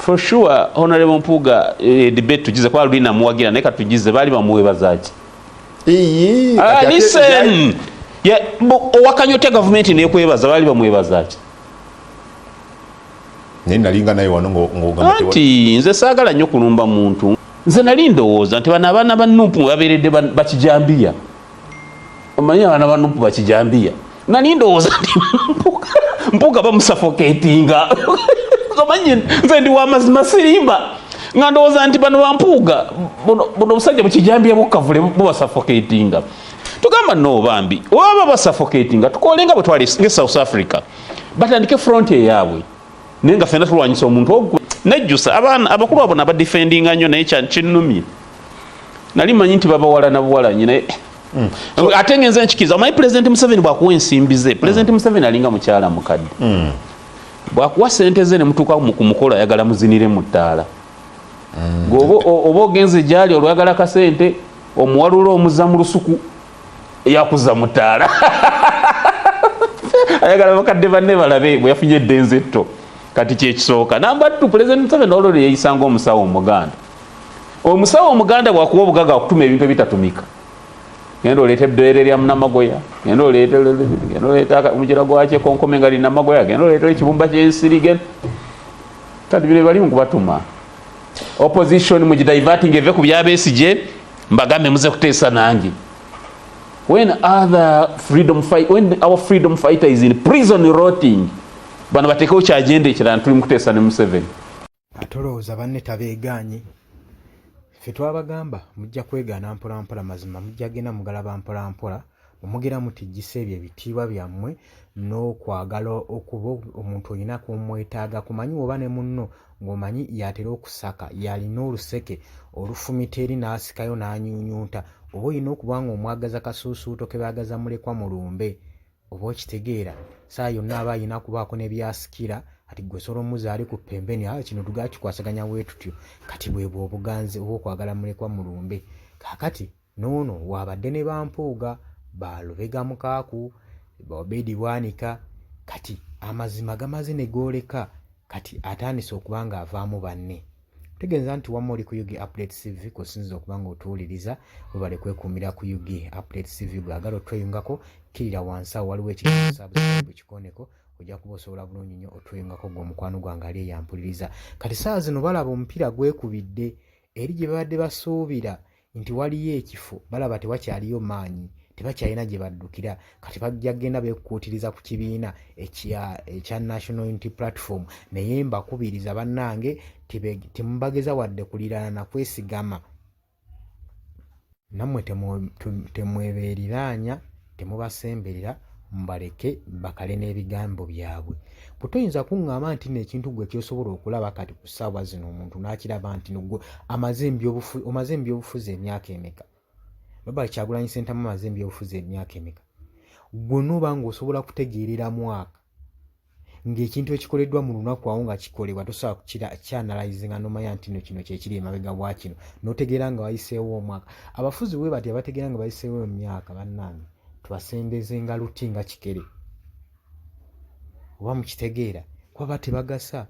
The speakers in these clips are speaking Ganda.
For sure Honorable Mpuga debate tugize kwa Lina muwagira naye katugize bali bamuwebazaaki. Listen. Yeah, wakanyote government ne kwebaza bali bamuwebazaaki. Nalinga naye wano ng'ogamba anti nze saagala nnyo kulumba muntu. Nze nali ndowooza nti bano abaana ba Nuupu babeeredde bakijambiya. Omanyi abaana ba Nuupu bakijambiya. Nali ndowooza nti Mpuga bamusuffocatinga. Omanyi nze ndi w'amazima sirimba. Nga ndowooza nti bano ba Mpuga buno obusajja bukijambiya bukkavule bubasuffocatinga. Tugamba no bambi oba basuffocatinga tukolenga bwe twali nge South Africa batandike frontier yaabwe. Nenga fena tulwanyisa omuntu ogwe nejjusa abaana abakulu abo nabadefendinga nnyo naye kinnumye nali manyi nti babawala nabuwalanyi naye ate ngenze nkikiza omanyi President Museveni bwakuwa ensimbi ze President Museveni alinga mukyala mukadde bwakuwa sente ze ne mutuuka ku mukolo ayagala muzinire mu ttaala oba ogenze gyali olwagala akasente omuwalula omuzza mu lusuku yakuza mu ttaala ayagala bakadde banne balabe bwe yafunye eddenze etto kati kyekisooka namba 2 President Museveni olwo yeyisanga omusawo omuganda. Omusawo omuganda bwakuwa obugaga okutuma ebintu ebitatumika. Genda oleeta eddolero lya Munamagoya, genda oleeta omukira gwakye konkome nga lina Magoya, genda oleeta ekibumba ky'ensiri genda. Kati bino bali mu kubatuma. Opposition mu diverting eve ku byabesigye mbagambe muze kuteesa nange. When our freedom fighter is in prison rotting, bano batekewo kyagenda ekirala tuli mu kuteesa ne Museveni. Atolowooza banne tabeegaanye. Ffe twabagamba mujja kwegaana mpola mpola mazima mujja genda mugalaba mpola mpola omugera mutigisa ebyo ebitiibwa byammwe n'okwagala okuba omuntu olina kumwetaaga kumanyi oba ne munno ng'omanyi yatera okusaka yalina oluseke olufumita eri n'asikayo n'anyuunyuuta oba olina okuba ng'omwagaza kasuusuuto ke baagaza mulekwa mulumbe oba okitegeera saa yonna aba alina kubaako ne byasikira ati gwe Solomuzi ali ku pembeni kino tugakikwasaganya bwe tutyo kati bwebwe obuganzi oba okwagala mulekwa mulumbe kaakati noono waabadde ne Bampuuga Balubega Mukaaku Obedi Bwanika kati amazima gamaze ne gooleka kati atandise okuba nga avaamu banne. Tegeeza nti wamma oli ku UG Update TV kusinziza okuba nga otuwuliriza webale kwekuumira ku UG Update TV bwagala otweyungako kirira wansi awo waliwo ekigambo subscribe kikoneko ojja kuba osobola bulungi nnyo otweyungako gw'omukwano gwange ali eyampuliriza. Kati saa zino balaba omupiira gwekubidde eri gye babadde basuubira nti waliyo ekifo balaba tewakyaliyo maanyi tebakyalina gye baddukira kati bajja genda beekuutiriza ku kibiina ekya National Unity Platform naye mbakubiriza bannange temubageza wadde kuliraana na kwesigama nammwe temwebeeriraanya temubasemberera mbaleke bakale n'ebigambo byabwe. Kutoyinza kuŋŋamba nti n'ekintu gwe kyosobola okulaba kati ku ssaawa zino omuntu n'akiraba nti nogwe omaze ebyobufuzi emyaka emeka Baba Kyagulanyi Ssentamu amaze ebyobufuzi emyaka emeka gwe n'oba ng'osobola kutegeerera mwaka ng'ekintu ekikoleddwa mu lunaku awo nga kikolebwa tosobola kukyanalayizinga n'omanya nti kino kyekiri emabega bwa kino n'otegeera nga wayiseewo omwaka. Abafuzi bwe bati abategeera nga bayiseewo emyaka bannange tubasendeze nga luti nga kikere oba mukitegeera kuba tebagasa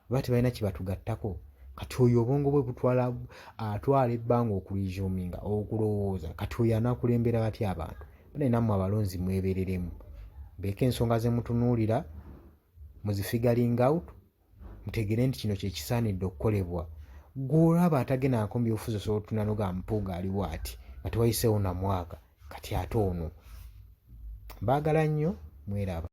baba tebalina kye batugattako kati oyo obwongo bwe butwala atwala ebbanga okulijuuminga okulowooza kati oyo anaakulembera batya abantu bane nammwe abalonzi mwebereremu beeka ensonga ze mutunuulira muzifigaling out mutegere nti kino kye kisaanidde okukolebwa gw'olaba atagenda nako mbyobufuzi osobola otunanoga Mpuuga aliwo ati nga tewayiseewo na mwaka kati ate ono baagala nnyo mweraba.